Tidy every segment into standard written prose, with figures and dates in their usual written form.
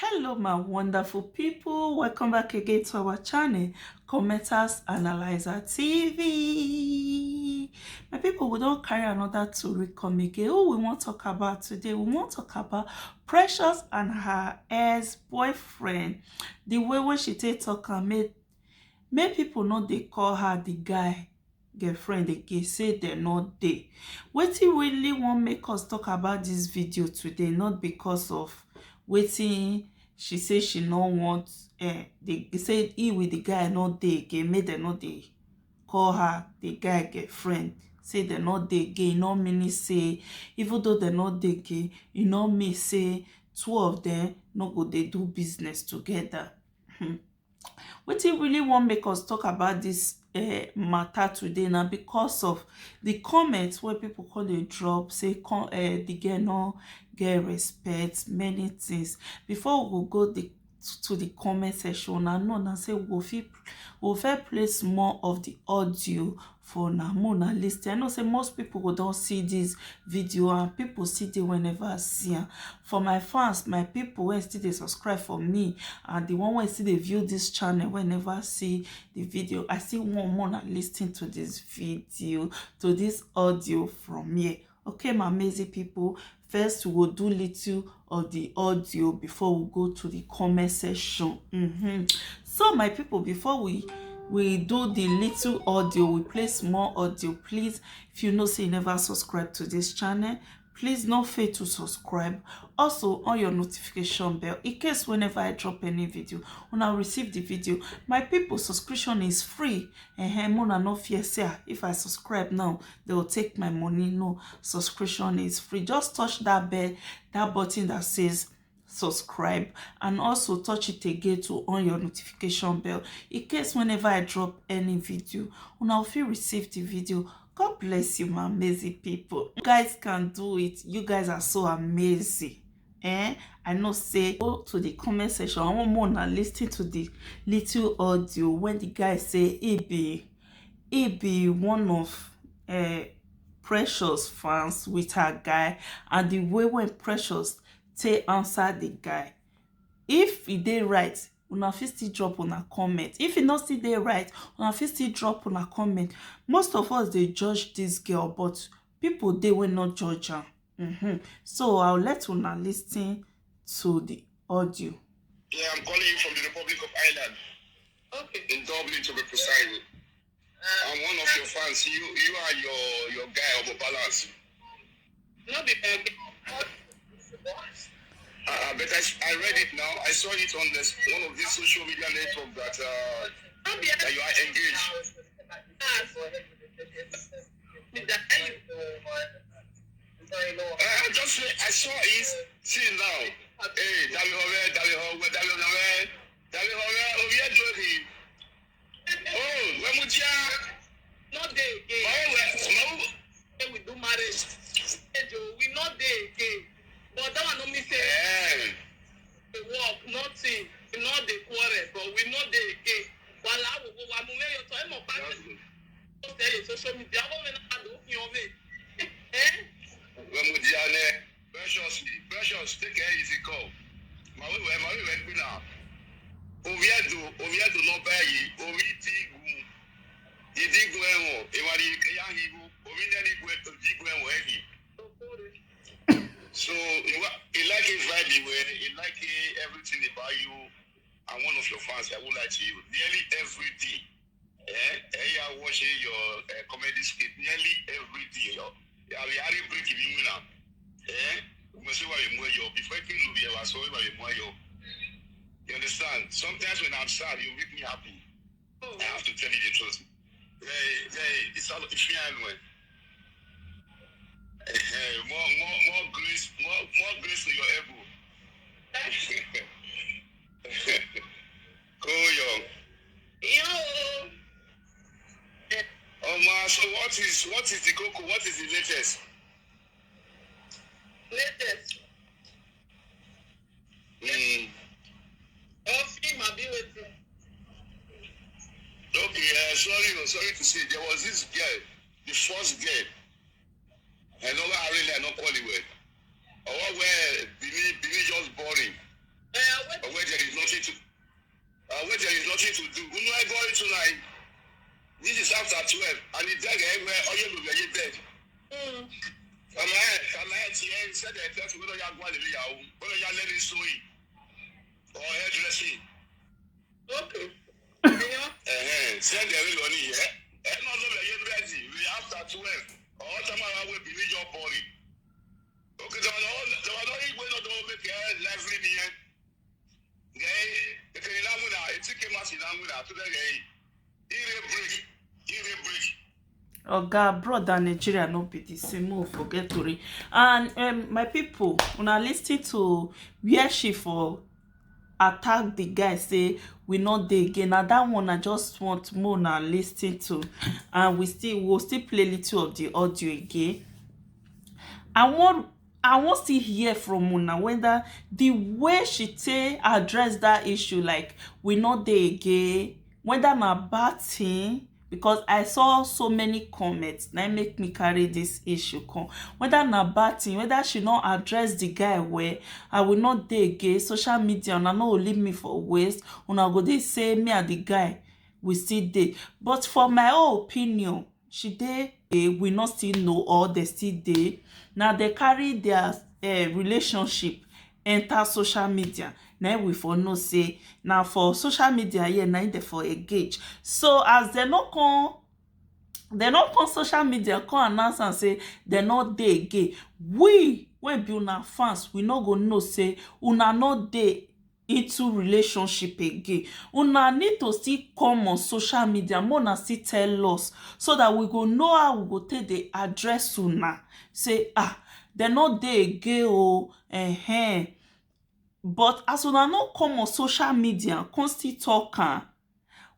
Hello my wonderful people, welcome back again to our channel Commenters Analyzer TV. My people, we don't carry another to come again. Who we want to talk about today? We want to talk about Precious and her ex-boyfriend. The way when she take talk and make people know they call her the guy girlfriend again, say they're not there. Wetin really want make us talk about this video today, not because of wetin she say she no want. They say he with the guy not dey again, make dem no dey call her the guy girlfriend, say dem not dey again. No mean say even though dem not dey again, e no mean say two of them no go dey do business together. Wetin really wan make us talk about this matter today na because of the comments wey people call dey drop, say the girl no get respect, many things. Before we go to the comment section, una know na say we fit play small of the audio for una lis ten. I know say most people go don see this video and people still dey whenever see am. For my fans, my people wey still dey subscribe for me, and the one wey still dey view this channel whenever see the video, I still want more na lis ten to this video, to this audio from here. Okay, my amazing people, first we will do little of the audio before we go to the comment section. So my people, before we do the little audio, we play small audio. Please, if you know say you never subscribe to this channel, please don't fail to subscribe. Also on your notification bell, in case whenever I drop any video, when I receive the video. My people, subscription is free. Mona no fear say if I subscribe now, they will take my money. No, subscription is free. Just touch that bell, that button that says subscribe, and also touch it again to on your notification bell, in case whenever I drop any video, una will receive the video. God bless you, my amazing people. You guys can do it. You guys are so amazing. I know say go to the comment section. I want more than listen to the little audio when the guy say he be one of Precious fans with her guy, and the way when Precious take answer the guy. If he dey right, una fit still drop on a comment. If e no still dey right, una fit still drop on a comment. Most of us dey judge this girl, but people dey wey not judge am. So I'll let una listen to the audio. Yeah, I'm calling you from the Republic of Ireland. Okay. In Dublin, to be precise. I'm one of your fans. You are your guy of a balance. No, but I read it now. I saw it on one of these social media networks that you are engaged. I saw it. See now. Hey, oh, when we not day again. We do marriage. We not day again. But that one don't mean say the work, nothing. We not the quarrel, but we not day again. While I will go, I'm aware your time of back. Social media. I want to know you me. When we Precious, take care easy call. My way now. Oviedo no pay. So you like it right way, you like everything about you, and one of your fans I would like to you nearly every day. You watching your comedy skit nearly every day. We are breaking you now. Before you I saw you understand? Sometimes when I'm sad, you make me happy. I have to tell you the truth. It's all if you anyway. More grace to your elbow. Cool, yo. Oh man, so what is the cocoa? What is the latest? Latest. Okay, sorry to say, there was this girl, the first girl. I know I not call it well. Or where Billy just boring. What after 12, and the dead everywhere, all you will get dead. Come here, said that that's what you're going to be out. What are you letting sewing or hairdressing? Okay. Send the real money here. And also, we after 12. Or tomorrow will be your body. Okay, there was no way to make a lively near. Gay, if you lamuna, it's a massive lamuna to the gay. Even bridge. Oga brother Nigeria no be the same, mo forget to read. And my people, una listen to where she for attack the guy, say we not dey again. Now that one I just want more na listen to, and we'll still play little of the audio again. I want still hear from una whether the way she take address that issue, like we not dey again, whether na bad thing, because I saw so many comments that make me carry this issue come. Whether na bad thing, whether she not address the guy where I will not dey again, social media una no leave me for waste, una go dey say me and the guy we still dey. But for my own opinion, she dey we not still know, or they still dey. Now they carry their relationship enter social media. Now we for know say now for social media here, now they for engage. So as they not come social media come announce and say they not dey again, we when be una fans, we not go know say una not dey into relationship again. Una need to still come on social media, more na still tell us, so that we go know how we go take the address una. Say they not dey again o. But as una no come on social media come still talk am,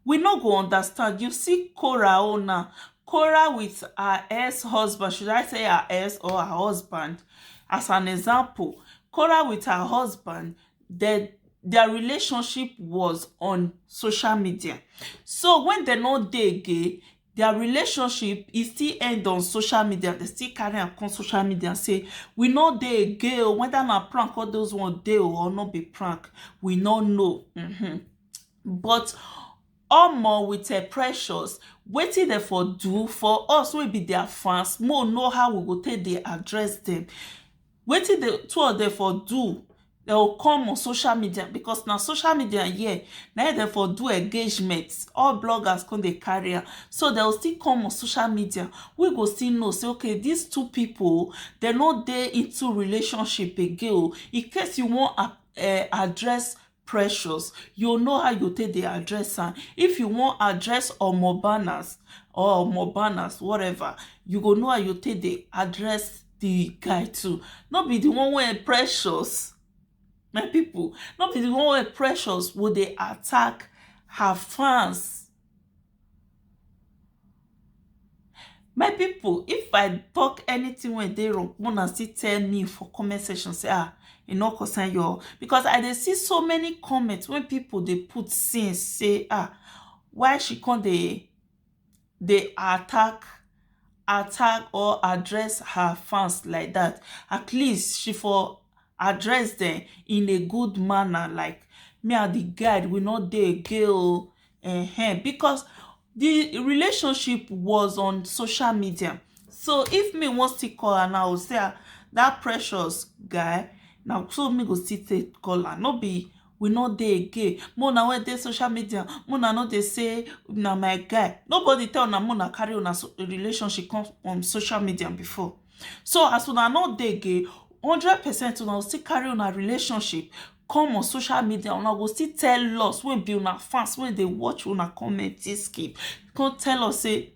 we no go understand. You see Korra owner, Korra with her ex-husband, should I say her ex or her husband as an example. Korra with her husband, their relationship was on social media. So when they no dey again, their relationship is still end on social media. They still carry am come social media and say we no dey again, whether na prank or those one dey or not be prank, we no know. But omo with Precious, wetin dem for do for us wey be their fans, more know how we go take dey address them. Wetin the two of them for do, they will come on social media, because now social media here now they for do engagements. All bloggers come they carry am, so they will still come on social media. We go still know say okay, these two people they not dey into relationship again. In case you want address Precious, you know how you take the address am. If you want address Omobanas or Omobanas, whatever, you go know how you take the address the guy too. Not be the one where Precious, my people, not be the one where Precious would they attack her fans. My people, if I talk anything when they wrong, wanna still tell me for comment section, say e no concern you, because I dey see so many comments when people they put since say why she can't they attack or address her fans like that. At least she for address them in a good manner, like me and the guy we not dey again. Because the relationship was on social media. So if me want to call her now, say that Precious guy, now so me go still take call her. No be we not dey again. Mona when dey social media, Mona not dey say na my guy. Nobody tell na Mona carry on a relationship come on social media before. So as una not dey again, 100% una still carry on a relationship come on social media. Una go still tell us when be una fans, when they watch una comment this skip, come tell us say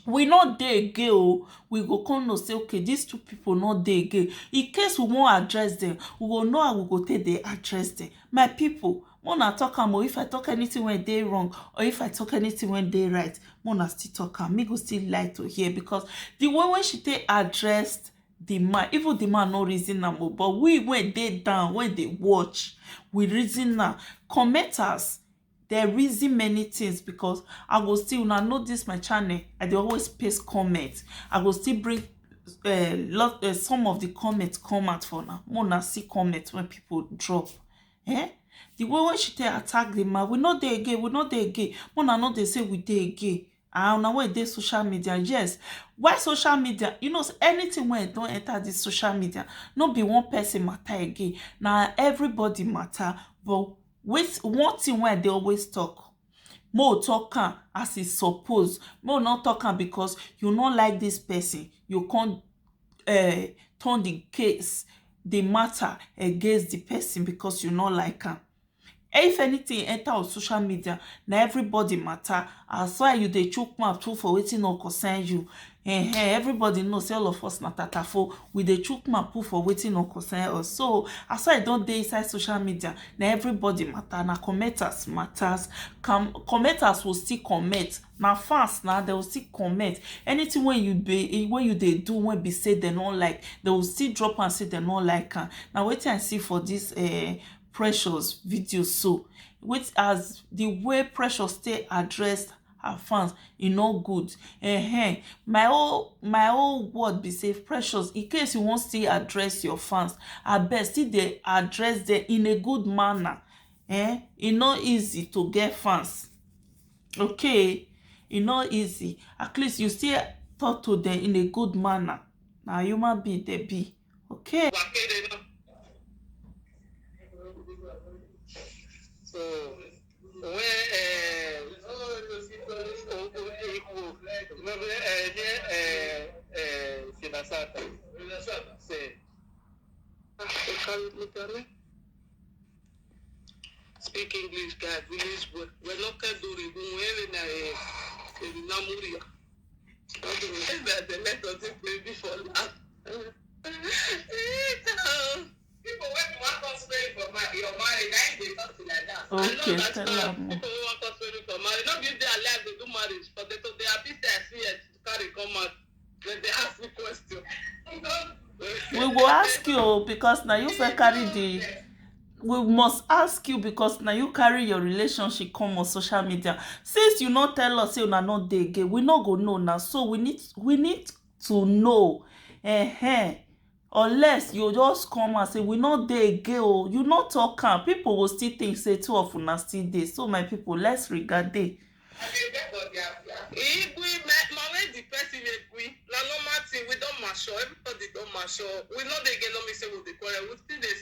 we not dey again. We go come know say okay, these two people not dey again. In case we want address them, we will know how we go take the address them. My people, Mona talk am, if I talk anything when they wrong, or if I talk anything when they right, Mona still talk am. Me go still like to hear, because the way when she take addressed the man, even the man no reason am, but we when they down, when they watch, we reason now. Commenters, they reason many things, because I go still now know this my channel, I dey always paste comments. I go still bring some of the comments come out for now. Mona see comments when people drop. The way when she take attack the man, we not dey again, we not dey again. Mona not dey say we dey again. and na when e dey social media, yes. Why social media, anything when don enter this social media, no be one person matter again, na everybody matter. But with one thing wey I dey always talk, mo talk am as e suppose, mo not talk am because you no like this person, you can't turn the case, the matter against the person because you no like am. If anything enter on social media, na everybody matter. As why you dey chook mouth too for wetin no concern you. Everybody know say all of us na tatafo, we dey chook mouth put for wetin no concern us. So as why I don dey inside social media, na everybody matter. Na commenters matters. Commenters will still comment. Na fans na they will still comment. Anything when you dey do when be say they no like, they will still drop and say they no like am. Na wetin I see for this Precious video, so with as the way Precious stay addressed her fans, e no good. My whole word be say, Precious, in case you wan still address your fans, abeg still dey address them in a good manner. E no easy to get fans, okay? E no easy. At least you still talk to them in a good manner. Na human being they be, okay? So when speak English, guys. Village boy. We're not going to do it. We're not the let us play before that. People want us pay for your marriage. I ain't something like that. Okay, I know that's tell not them. people want us pay for marriage. Not if they are alive, they do marriage, but they are busy as yet to carry come out. Then they ask me question. We will ask you because now you fit carry the. We must ask you because now you carry your relationship come on social media. Since you not tell us say una no dey again, we no go know now. So we need to know. Unless you just come and say we not dey again, oh, you not talk am, people will still think say two of una still dey. So my people, let's regard dey. If we marry the person, we normal thing, we don't mature. Everybody don't mature. We know they get no me say we dey quarrel. We still dey.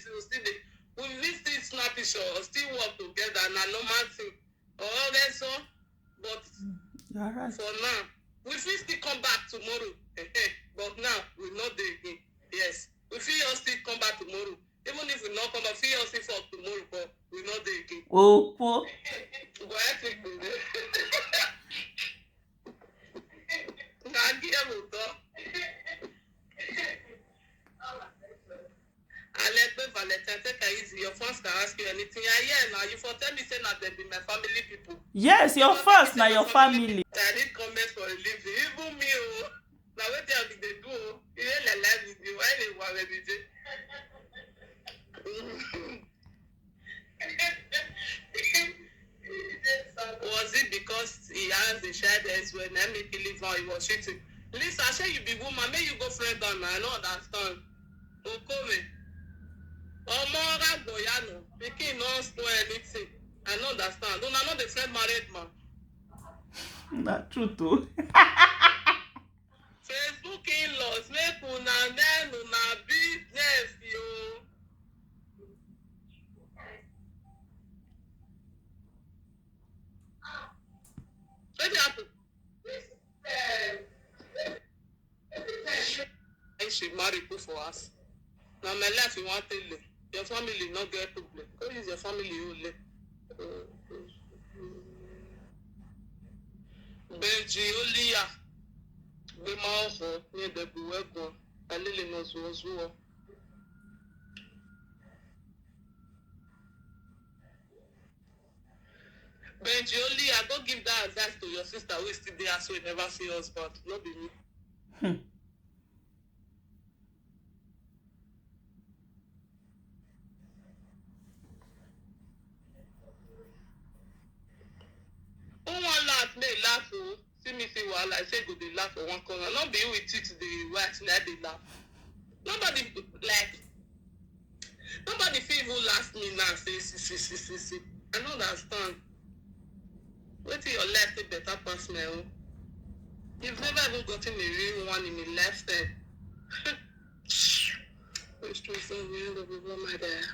We still snap each other, still work together. Na normal thing. Oh, that's all. But Right. for now, we fit still come back tomorrow. But now we not dey again. Yes, we fit still come back tomorrow. Even if we not come back, we still for tomorrow, but we not dey again. Oh, poor. But I think we dey. Your fans can ask you anything. Yeah, now you for tell me say na them be my family people. Yes, your fans na your family. I need comments for a living. Even me, oh. Now what they do, you really like with you. Why they want with you? Was it because he has the child as when I make you leave he was shooting? Listen, I say you be woman, may you go friend on I don't understand. Okay. Boyano, making no spoil anything. I don't understand. Don't I know the friend married man? Not true too. Facebook in-laws make una men una business, yo. What happened? I should marry people for us. Now my life you want to live. Your family not get problem. Go use your family you live. Benji Olia. Be my near the Buego. I really knows was war. Benji Olia, go give that advice to your sister who is still there so you never see us, but not be me. One laugh, may laugh, oh. See me say wahala. I say go dey laugh for one corner. Not be with it the wax, let they laugh. Nobody feel even last me now. Say, see. I don't understand. Wait till your life take better pass my own. You've never even gotten a real one in a lifetime. Which to from the end of the world, my dear.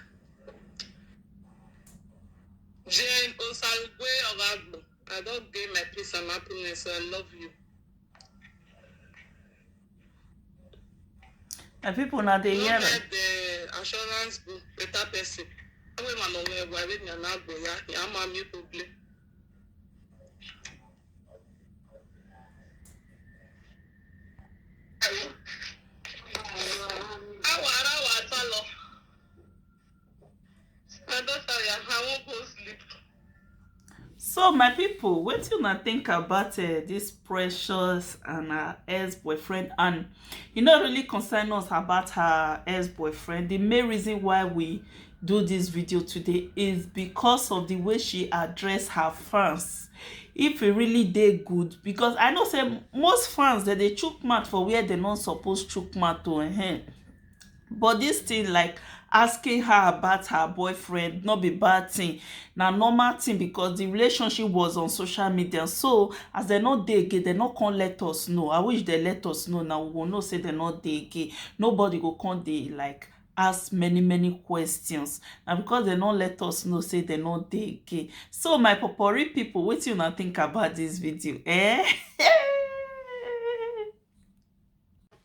Jane Osalugwe of Agbo. I don't gain my peace and happiness, so I love you. And people now they No hear get it. the assurance book, better person. I will man on where I read an Agbo, yeah, I'm a mute to play. Awa, talo. I don't tell you, I won't go sleep. So my people, what you not think about this Precious and her ex-boyfriend? And you not really concern us about her ex-boyfriend. The main reason why we do this video today is because of the way she addressed her fans. If it really did good, because I know say most fans that they chook mouth for where they not supposed chook mouth to but this thing like asking her about her boyfriend not be bad thing, na normal thing, because the relationship was on social media. So as they not dey again, they not come let us know. I wish they let us know. Now we will know say they not dey again. Nobody go come dey like ask many questions, and because they not let us know say they not dey again. So my popori people, wetin una think about this video, eh?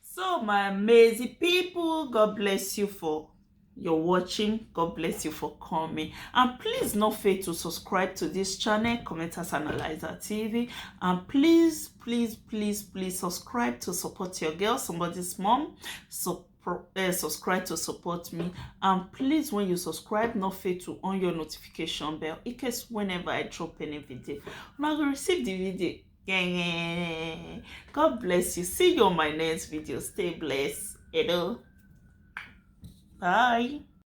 So my amazing people, God bless you for your watching. God bless you for coming. And please not fail to subscribe to this channel, Commenters Analyzer TV. And please subscribe to support your girl, somebody's mom. So subscribe to support me. And please, when you subscribe, not fail to on your notification bell in case whenever I drop any video, I'm going to receive the video. Yeah. God bless you. See you on my next video. Stay blessed. Hello. Bye.